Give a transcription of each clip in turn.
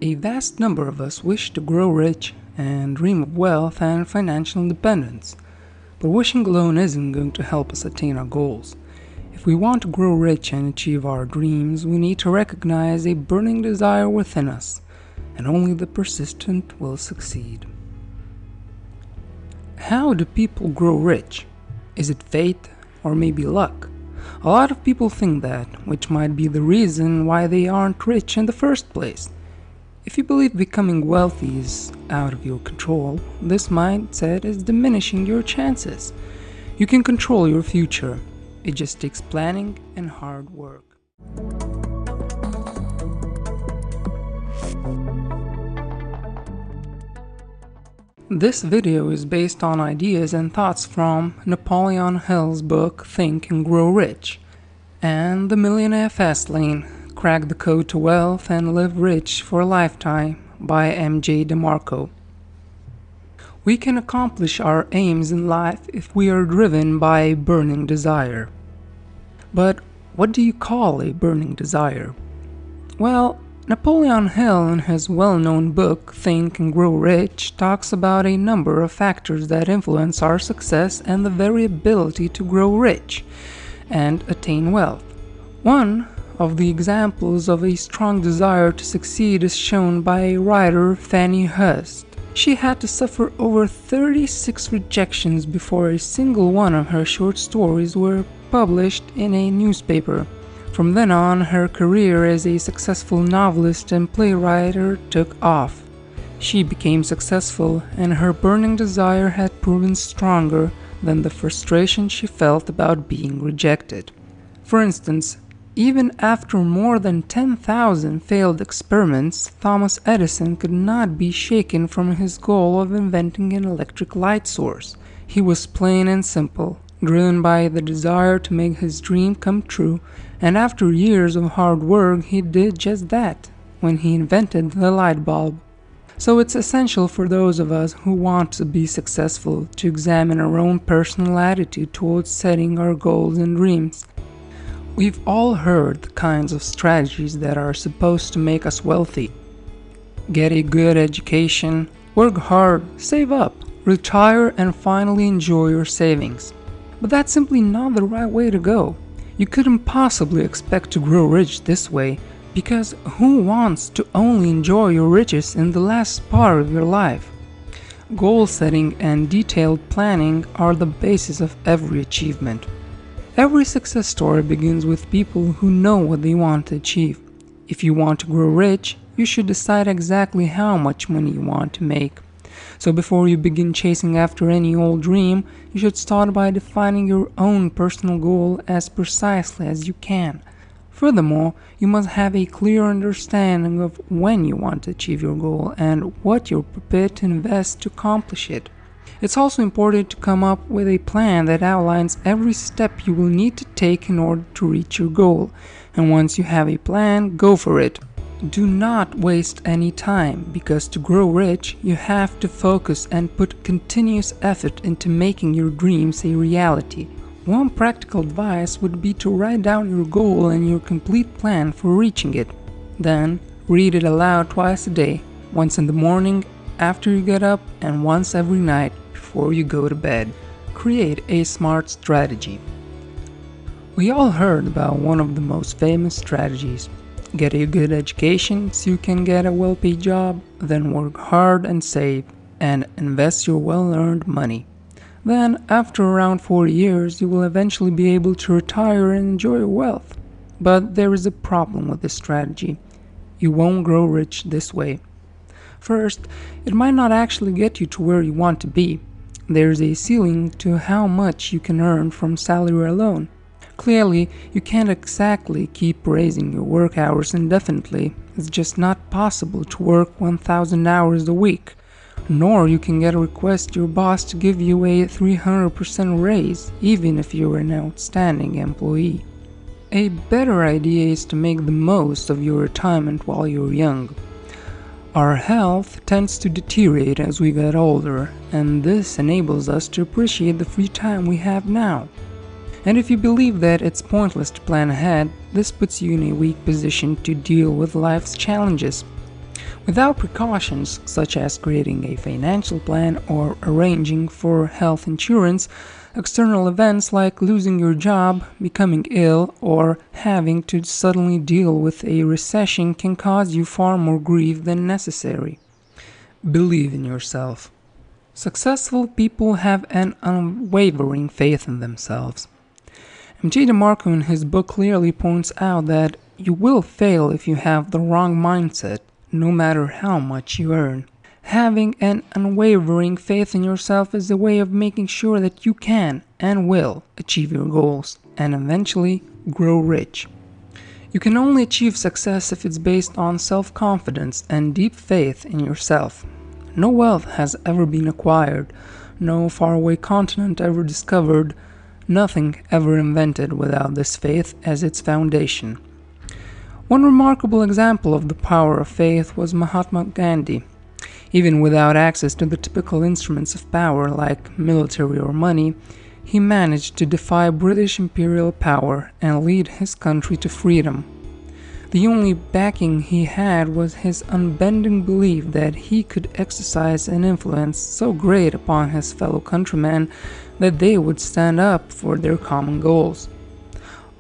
A vast number of us wish to grow rich and dream of wealth and financial independence. But wishing alone isn't going to help us attain our goals. If we want to grow rich and achieve our dreams, we need to recognize a burning desire within us, and only the persistent will succeed. How do people grow rich? Is it fate or maybe luck? A lot of people think that, which might be the reason why they aren't rich in the first place. If you believe becoming wealthy is out of your control, this mindset is diminishing your chances. You can control your future. It just takes planning and hard work. This video is based on ideas and thoughts from Napoleon Hill's book Think and Grow Rich and the Millionaire Fastlane, Crack the Code to Wealth and Live Rich for a Lifetime by M.J. Demarco. We can accomplish our aims in life if we are driven by a burning desire. But what do you call a burning desire? Well, Napoleon Hill in his well-known book Think and Grow Rich talks about a number of factors that influence our success and the very ability to grow rich and attain wealth. One of the examples of a strong desire to succeed is shown by writer Fannie Hurst. She had to suffer over 36 rejections before a single one of her short stories were published in a newspaper. From then on, her career as a successful novelist and playwright took off. She became successful, and her burning desire had proven stronger than the frustration she felt about being rejected. For instance, even after more than 10,000 failed experiments, Thomas Edison could not be shaken from his goal of inventing an electric light source. He was plain and simple, driven by the desire to make his dream come true, and after years of hard work he did just that when he invented the light bulb. So it's essential for those of us who want to be successful to examine our own personal attitude towards setting our goals and dreams. We've all heard the kinds of strategies that are supposed to make us wealthy. Get a good education, work hard, save up, retire, and finally enjoy your savings. But that's simply not the right way to go. You couldn't possibly expect to grow rich this way, because who wants to only enjoy your riches in the last part of your life? Goal setting and detailed planning are the basis of every achievement. Every success story begins with people who know what they want to achieve. If you want to grow rich, you should decide exactly how much money you want to make. So before you begin chasing after any old dream, you should start by defining your own personal goal as precisely as you can. Furthermore, you must have a clear understanding of when you want to achieve your goal and what you're prepared to invest to accomplish it. It's also important to come up with a plan that outlines every step you will need to take in order to reach your goal. And once you have a plan, go for it. Do not waste any time, because to grow rich, you have to focus and put continuous effort into making your dreams a reality. One practical advice would be to write down your goal and your complete plan for reaching it. Then, read it aloud twice a day, once in the morning, after you get up, and once every night before you go to bed. Create a smart strategy. We all heard about one of the most famous strategies. Get a good education so you can get a well-paid job, then work hard and save, and invest your well-earned money. Then, after around 40 years, you will eventually be able to retire and enjoy your wealth. But there is a problem with this strategy. You won't grow rich this way. First, it might not actually get you to where you want to be. There's a ceiling to how much you can earn from salary alone. Clearly, you can't exactly keep raising your work hours indefinitely. It's just not possible to work 1,000 hours a week. Nor you can get a request your boss to give you a 300% raise, even if you're an outstanding employee. A better idea is to make the most of your retirement while you're young. Our health tends to deteriorate as we get older, and this enables us to appreciate the free time we have now. And if you believe that it's pointless to plan ahead, this puts you in a weak position to deal with life's challenges. Without precautions such as creating a financial plan or arranging for health insurance, external events like losing your job, becoming ill, or having to suddenly deal with a recession can cause you far more grief than necessary. Believe in yourself. Successful people have an unwavering faith in themselves. Demarco in his book clearly points out that you will fail if you have the wrong mindset, no matter how much you earn. Having an unwavering faith in yourself is a way of making sure that you can and will achieve your goals and eventually grow rich. You can only achieve success if it's based on self-confidence and deep faith in yourself. No wealth has ever been acquired, no faraway continent ever discovered, nothing ever invented without this faith as its foundation. One remarkable example of the power of faith was Mahatma Gandhi. Even without access to the typical instruments of power like military or money, he managed to defy British imperial power and lead his country to freedom. The only backing he had was his unbending belief that he could exercise an influence so great upon his fellow countrymen that they would stand up for their common goals.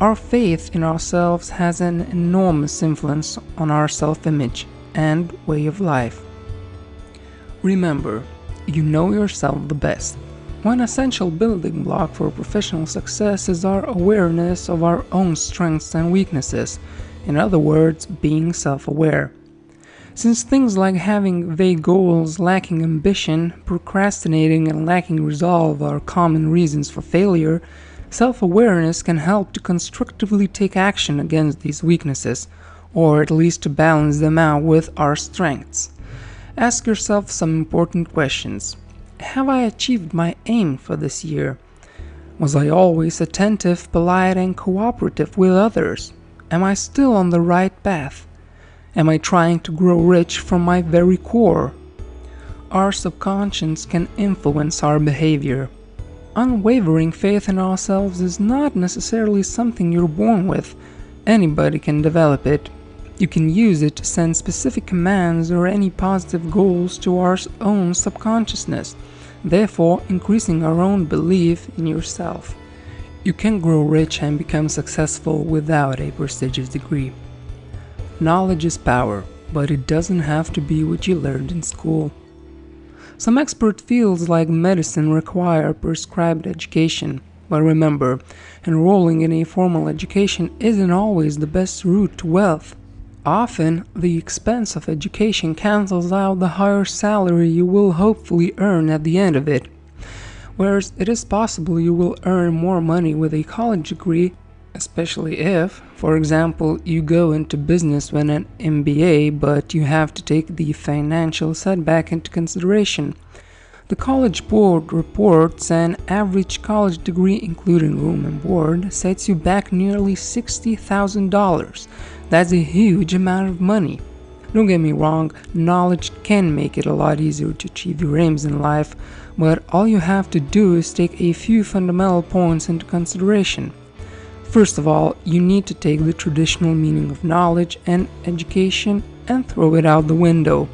Our faith in ourselves has an enormous influence on our self-image and way of life. Remember, you know yourself the best. One essential building block for professional success is our awareness of our own strengths and weaknesses, in other words, being self-aware. Since things like having vague goals, lacking ambition, procrastinating, and lacking resolve are common reasons for failure, self-awareness can help to constructively take action against these weaknesses, or at least to balance them out with our strengths. Ask yourself some important questions. Have I achieved my aim for this year? Was I always attentive, polite, and cooperative with others? Am I still on the right path? Am I trying to grow rich from my very core? Our subconscious can influence our behavior. Unwavering faith in ourselves is not necessarily something you're born with. Anybody can develop it. You can use it to send specific commands or any positive goals to our own subconsciousness, therefore increasing our own belief in yourself. You can grow rich and become successful without a prestigious degree. Knowledge is power, but it doesn't have to be what you learned in school. Some expert fields like medicine require prescribed education, but remember, enrolling in a formal education isn't always the best route to wealth. Often, the expense of education cancels out the higher salary you will hopefully earn at the end of it. Whereas it is possible you will earn more money with a college degree, especially if, for example, you go into business with an MBA, but you have to take the financial setback into consideration. The College Board reports an average college degree, including room and board, sets you back nearly $60,000. That's a huge amount of money. Don't get me wrong, knowledge can make it a lot easier to achieve your aims in life, but all you have to do is take a few fundamental points into consideration. First of all, you need to take the traditional meaning of knowledge and education and throw it out the window.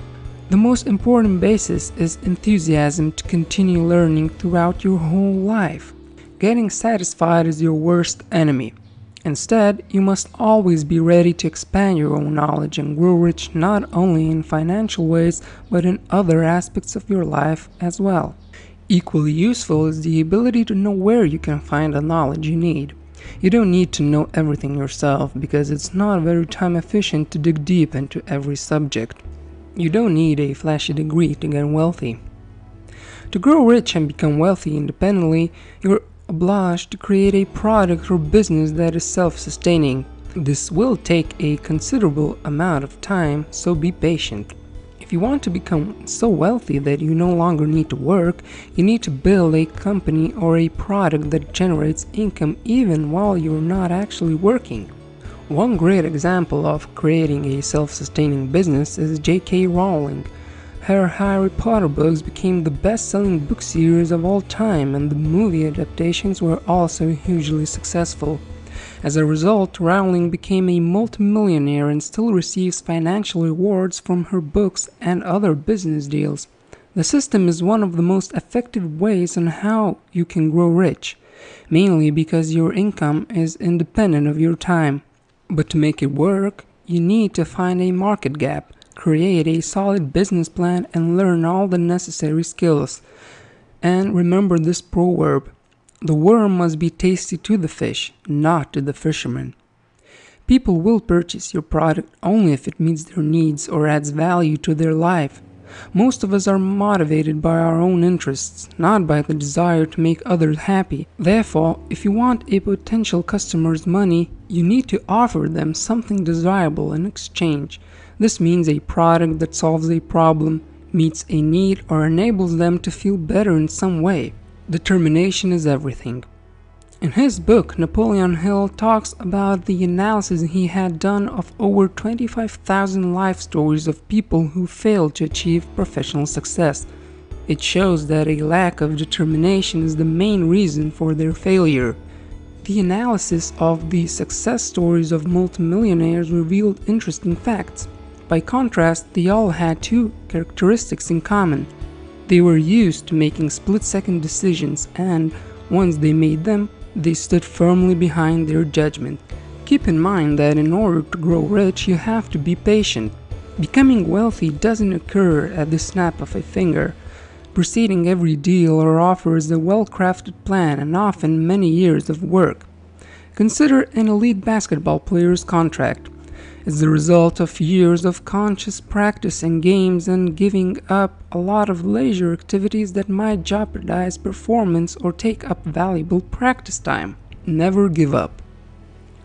The most important basis is enthusiasm to continue learning throughout your whole life. Getting satisfied is your worst enemy. Instead, you must always be ready to expand your own knowledge and grow rich not only in financial ways, but in other aspects of your life as well. Equally useful is the ability to know where you can find the knowledge you need. You don't need to know everything yourself because it's not very time efficient to dig deep into every subject. You don't need a flashy degree to get wealthy. To grow rich and become wealthy independently, you're obliged to create a product or business that is self-sustaining. This will take a considerable amount of time, so be patient. If you want to become so wealthy that you no longer need to work, you need to build a company or a product that generates income even while you're not actually working. One great example of creating a self-sustaining business is J.K. Rowling. Her Harry Potter books became the best-selling book series of all time, and the movie adaptations were also hugely successful. As a result, Rowling became a multimillionaire and still receives financial rewards from her books and other business deals. The system is one of the most effective ways on how you can grow rich, mainly because your income is independent of your time. But to make it work, you need to find a market gap, create a solid business plan, and learn all the necessary skills. And remember this proverb: the worm must be tasty to the fish, not to the fisherman. People will purchase your product only if it meets their needs or adds value to their life. Most of us are motivated by our own interests, not by the desire to make others happy. Therefore, if you want a potential customer's money, you need to offer them something desirable in exchange. This means a product that solves a problem, meets a need, or enables them to feel better in some way. Determination is everything. In his book, Napoleon Hill talks about the analysis he had done of over 25,000 life stories of people who failed to achieve professional success. It shows that a lack of determination is the main reason for their failure. The analysis of the success stories of multimillionaires revealed interesting facts. By contrast, they all had two characteristics in common. They were used to making split-second decisions, and once they made them, they stood firmly behind their judgment. Keep in mind that in order to grow rich, you have to be patient. Becoming wealthy doesn't occur at the snap of a finger. Preceding every deal or offer is a well-crafted plan and often many years of work. Consider an elite basketball player's contract. It's the result of years of conscious practice in games and giving up a lot of leisure activities that might jeopardize performance or take up valuable practice time. Never give up.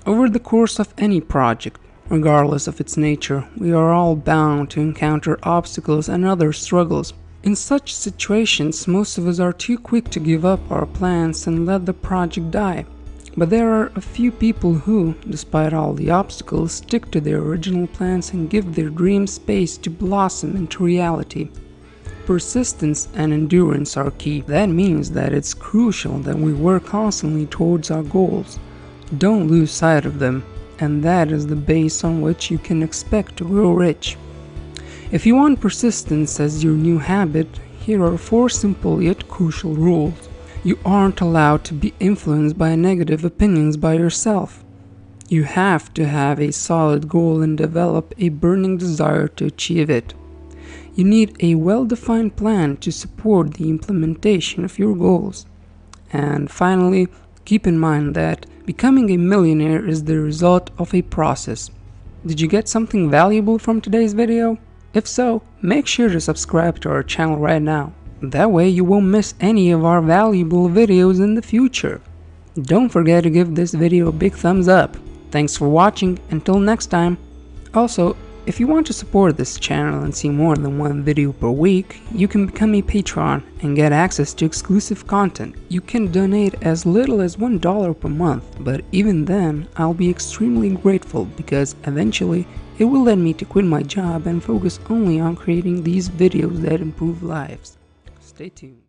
Over the course of any project, regardless of its nature, we are all bound to encounter obstacles and other struggles. In such situations, most of us are too quick to give up our plans and let the project die. But there are a few people who, despite all the obstacles, stick to their original plans and give their dreams space to blossom into reality. Persistence and endurance are key. That means that it's crucial that we work constantly towards our goals. Don't lose sight of them, and that is the base on which you can expect to grow rich. If you want persistence as your new habit, here are 4 simple yet crucial rules. You aren't allowed to be influenced by negative opinions by yourself. You have to have a solid goal and develop a burning desire to achieve it. You need a well-defined plan to support the implementation of your goals. And finally, keep in mind that becoming a millionaire is the result of a process. Did you get something valuable from today's video? If so, make sure to subscribe to our channel right now. That way you won't miss any of our valuable videos in the future. Don't forget to give this video a big thumbs up. Thanks for watching, until next time. Also, if you want to support this channel and see more than one video per week, you can become a patron and get access to exclusive content. You can donate as little as $1 per month, but even then, I'll be extremely grateful because eventually it will lead me to quit my job and focus only on creating these videos that improve lives. Stay tuned.